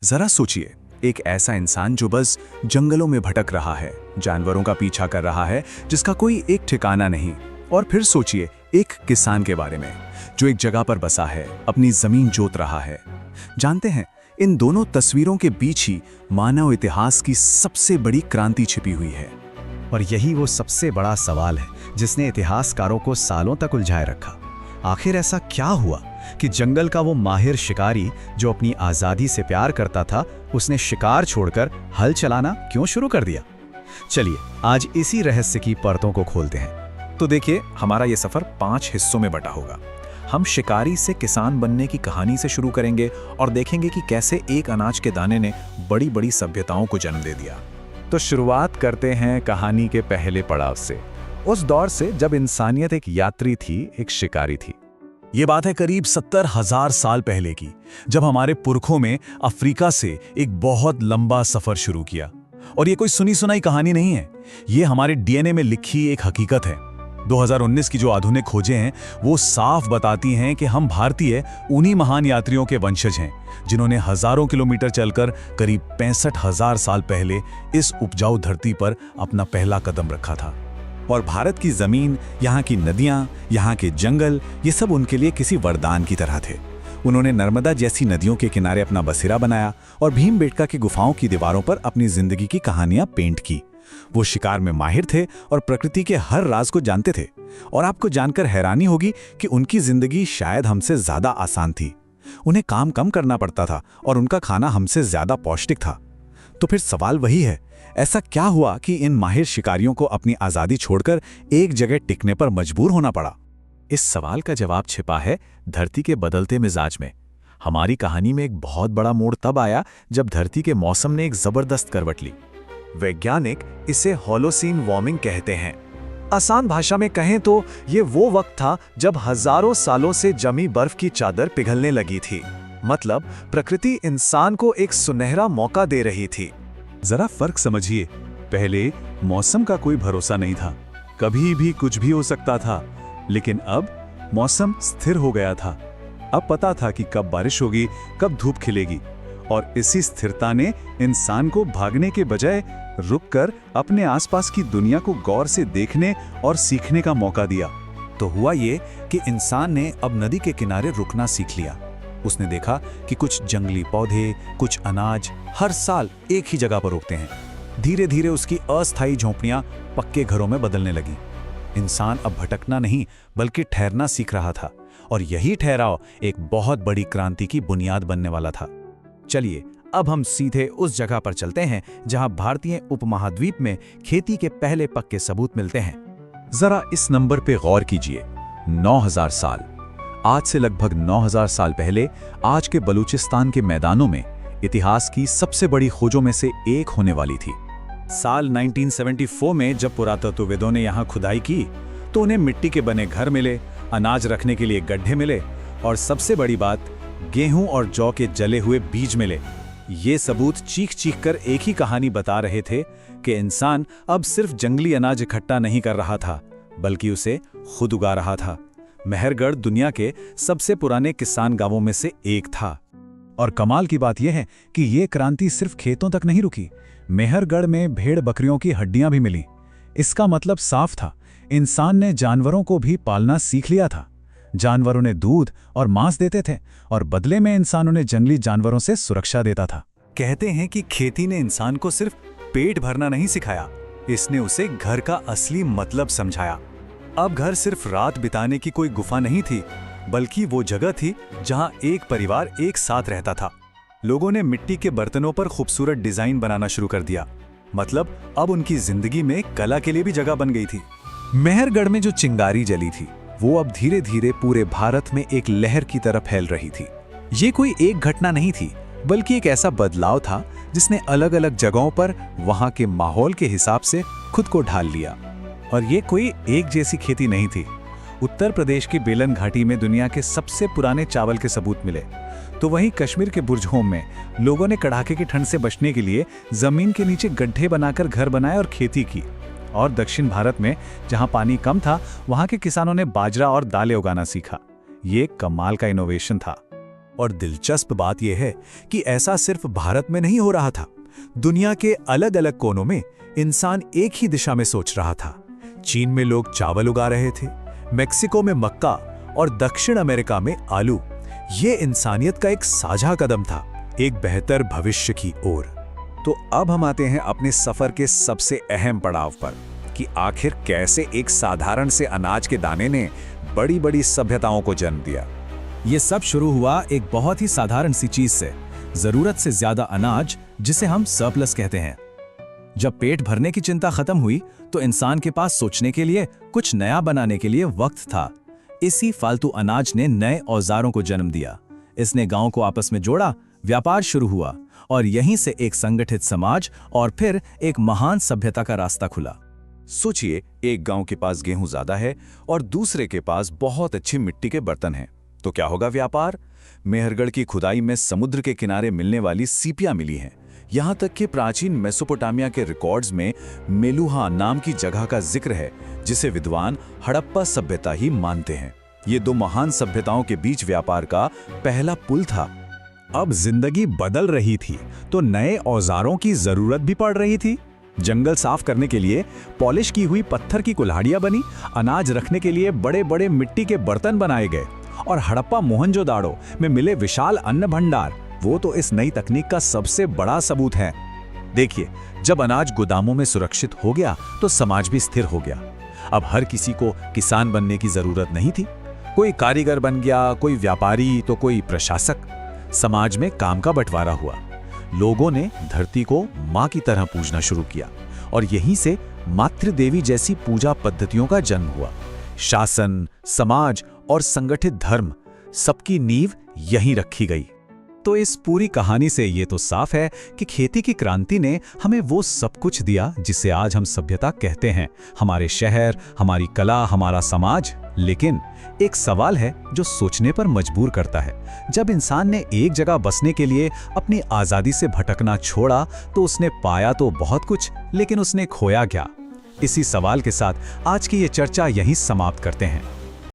जरा सोचिए, एक ऐसा इंसान जो बस जंगलों में भटक रहा है, जानवरों का पीछा कर रहा है, जिसका कोई एक ठिकाना नहीं। और फिर सोचिए एक किसान के बारे में, जो एक जगह पर बसा है, अपनी जमीन जोत रहा है। जानते हैं, इन दोनों तस्वीरों के बीच ही मानव इतिहास की सबसे बड़ी क्रांति छिपी हुई है। और यही वो सबसे बड़ा सवाल है जिसने इतिहासकारों को सालों तक उलझाए रखा। आखिर ऐसा क्या हुआ कि जंगल का वो माहिर शिकारी जो अपनी आज़ादी से प्यार करता था, उसने शिकार छोड़कर हल चलाना क्यों शुरू कर दिया? चलिए आज इसी रहस्य की परतों को खोलते हैं। तो देखिए, हमारा ये सफर 5 हिस्सों में बटा होगा। हम शिकारी से किसान बनने की कहानी से शुरू करेंगे और देखेंगे कि कैसे एक अनाज के दाने ने बड़ी बड़ी सभ्यताओं को जन्म दे दिया। तो शुरुआत करते हैं कहानी के पहले पड़ाव से, उस दौर से जब इंसानियत एक यात्री थी, एक शिकारी थी। ये बात है करीब 70,000 साल पहले की, जब हमारे पुरखों में अफ्रीका से एक बहुत लंबा सफर शुरू किया। और ये कोई सुनी सुनाई कहानी नहीं है, ये हमारे डीएनए में लिखी एक हकीकत है। 2019 की जो आधुनिक खोजें हैं, वो साफ बताती हैं कि हम भारतीय उन्हीं महान यात्रियों के वंशज हैं, जिन्होंने हजारों किलोमीटर चलकर करीब 65,000 साल पहले इस उपजाऊ धरती पर अपना पहला कदम रखा था। और भारत की जमीन, यहाँ की नदियाँ, यहाँ के जंगल, ये सब उनके लिए किसी वरदान की तरह थे। उन्होंने नर्मदा जैसी नदियों के किनारे अपना बसेरा बनाया और भीमबेटका की गुफाओं की दीवारों पर अपनी जिंदगी की कहानियां पेंट की। वो शिकार में माहिर थे और प्रकृति के हर राज को जानते थे। और आपको जानकर हैरानी होगी कि उनकी जिंदगी शायद हमसे ज्यादा आसान थी। उन्हें काम कम करना पड़ता था और उनका खाना हमसे ज्यादा पौष्टिक था। तो फिर सवाल वही है, ऐसा क्या हुआ कि इन माहिर शिकारियों को अपनी आजादी छोड़कर एक जगह टिकने पर मजबूर होना पड़ा? इस सवाल का जवाब छिपा है धरती के बदलते मिजाज में। हमारी कहानी में एक बहुत बड़ा मोड़ तब आया जब धरती के मौसम ने एक जबरदस्त करवट ली। वैज्ञानिक इसे होलोसीन वार्मिंग कहते हैं। आसान भाषा में कहें तो ये वो वक्त था जब हजारों सालों से जमी बर्फ की चादर पिघलने लगी थी। मतलब प्रकृति इंसान को एक सुनहरा मौका दे रही थी। जरा फर्क समझिए, पहले मौसम का कोई भरोसा नहीं था, कभी भी कुछ भी हो सकता था। लेकिन अब मौसम स्थिर हो गया था। अब पता था कि कब बारिश होगी, कब धूप खिलेगी। और इसी स्थिरता ने इंसान को भागने के बजाय रुककर अपने आसपास की दुनिया को गौर से देखने और सीखने का मौका दिया। तो हुआ ये कि इंसान ने अब नदी के किनारे रुकना सीख लिया। उसने देखा कि कुछ जंगली पौधे, कुछ अनाज हर साल एक ही जगह पर उगते हैं। धीरे धीरे उसकी अस्थायी झोंपड़ियां पक्के घरों में बदलने लगी। इंसान अब भटकना नहीं बल्कि ठहरना सीख रहा था। और यही ठहराव एक बहुत बड़ी क्रांति की बुनियाद बनने वाला था। चलिए अब हम सीधे उस जगह पर चलते हैं जहां भारतीय उपमहाद्वीप में खेती के पहले पक्के सबूत मिलते हैं। जरा इस नंबर पे गौर कीजिए, 9,000 साल। आज से लगभग 9,000 साल पहले आज के बलूचिस्तान के मैदानों में इतिहास की सबसे बड़ी खोजों में से एक होने वाली थी। साल 1974 में जब पुरातत्वविदों ने यहाँ खुदाई की तो उन्हें मिट्टी के बने घर मिले, अनाज रखने के लिए गड्ढे मिले और सबसे बड़ी बात, गेहूं और जौ के जले हुए बीज मिले। ये सबूत चीख चीख कर एक ही कहानी बता रहे थे कि इंसान अब सिर्फ जंगली अनाज इकट्ठा नहीं कर रहा था, बल्कि उसे खुद उगा रहा था। मेहरगढ़ दुनिया के सबसे पुराने किसान गांवों में से एक था। और कमाल की बात यह है कि ये क्रांति सिर्फ खेतों तक नहीं रुकी। मेहरगढ़ में भेड़ बकरियों की हड्डियां भी मिली। इसका मतलब साफ था, इंसान ने जानवरों को भी पालना सीख लिया था। जानवरों ने दूध और मांस देते थे और बदले में इंसानों ने जंगली जानवरों से सुरक्षा देता था। कहते हैं कि खेती ने इंसान को सिर्फ पेट भरना नहीं सिखाया, इसने उसे घर का असली मतलब समझाया। अब घर सिर्फ रात बिताने की कोई गुफा नहीं थी, बल्कि वो जगह थी जहां एक परिवार एक साथ रहता था। लोगों ने मिट्टी के बर्तनों पर खूबसूरत डिजाइन बनाना शुरू कर दिया। मतलब अब उनकी जिंदगी में कला के लिए भी जगह बन गई थी। मेहरगढ़ में जो चिंगारी जली थी, वो अब धीरे धीरे पूरे भारत में एक लहर की तरह फैल रही थी। ये कोई एक घटना नहीं थी, बल्कि एक ऐसा बदलाव था जिसने अलग अलग जगहों पर वहां के माहौल के हिसाब से खुद को ढाल लिया। और ये कोई एक जैसी खेती नहीं थी। उत्तर प्रदेश की बेलन घाटी में दुनिया के सबसे पुराने चावल के सबूत मिले, तो वहीं कश्मीर के बुर्जहोम में लोगों ने कड़ाके की ठंड से बचने के लिए जमीन के नीचे गड्ढे बनाकर घर बनाए और खेती की। और दक्षिण भारत में जहां पानी कम था, वहां के किसानों ने बाजरा और दालें उगाना सीखा। ये कमाल का इनोवेशन था। और दिलचस्प बात यह है कि ऐसा सिर्फ भारत में नहीं हो रहा था। दुनिया के अलग अलग कोनों में इंसान एक ही दिशा में सोच रहा था। चीन में लोग चावल उगा रहे थे, मेक्सिको में मक्का और दक्षिण अमेरिका में आलू। ये इंसानियत का एक साझा कदम था, एक बेहतर भविष्य की ओर। तो अब हम आते हैं अपने सफर के सबसे अहम पड़ाव पर कि आखिर कैसे एक साधारण से अनाज के दाने ने बड़ी बड़ी सभ्यताओं को जन्म दिया। ये सब शुरू हुआ एक बहुत ही साधारण सी चीज से, जरूरत से ज्यादा अनाज, जिसे हम सरप्लस कहते हैं। जब पेट भरने की चिंता खत्म हुई तो इंसान के पास सोचने के लिए, कुछ नया बनाने के लिए वक्त था। इसी फालतू अनाज ने नए औजारों को जन्म दिया। इसने गांव को आपस में जोड़ा, व्यापार शुरू हुआ और यहीं से एक संगठित समाज और फिर एक महान सभ्यता का रास्ता खुला। सोचिए, एक गांव के पास गेहूं ज्यादा है और दूसरे के पास बहुत अच्छी मिट्टी के बर्तन हैं, तो क्या होगा? व्यापार। मेहरगढ़ की खुदाई में समुद्र के किनारे मिलने वाली सीपियां मिली हैं। यहां तक कि प्राचीन मेसोपोटामिया के रिकॉर्ड्स में मेलुहा नाम की जगह का जिक्र है, जिसे विद्वान हड़प्पा सभ्यता ही मानते हैं। ये दो महान सभ्यताओं के बीच व्यापार का पहला पुल था। अब जिंदगी बदल रही थी तो नए औजारों की जरूरत भी पड़ रही थी। जंगल साफ करने के लिए पॉलिश की हुई पत्थर की कुल्हाड़ियां बनी, अनाज रखने के लिए बड़े बड़े मिट्टी के बर्तन बनाए गए और हड़प्पा मोहनजोदाड़ो में मिले विशाल अन्न भंडार, वो तो इस नई तकनीक का सबसे बड़ा सबूत है। देखिए, जब अनाज गोदामों में सुरक्षित हो गया तो समाज भी स्थिर हो गया। अब हर किसी को किसान बनने की जरूरत नहीं थी। कोई कारीगर बन गया, कोई व्यापारी तो कोई प्रशासक। समाज में काम का बंटवारा हुआ। लोगों ने धरती को मां की तरह पूजना शुरू किया और यहीं से मातृदेवी जैसी पूजा पद्धतियों का जन्म हुआ। शासन, समाज और संगठित धर्म, सबकी नींव यहीं रखी गई। तो इस पूरी कहानी से ये तो साफ है कि खेती की क्रांति ने हमें वो सब कुछ दिया जिसे आज हम सभ्यता कहते हैं। हमारे शहर, हमारी कला, हमारा समाज। लेकिन एक सवाल है जो सोचने पर मजबूर करता है। जब इंसान ने एक जगह बसने के लिए अपनी आजादी से भटकना छोड़ा तो उसने पाया तो बहुत कुछ, लेकिन उसने खोया क्या? इसी सवाल के साथ आज की ये चर्चा यहीं समाप्त करते हैं।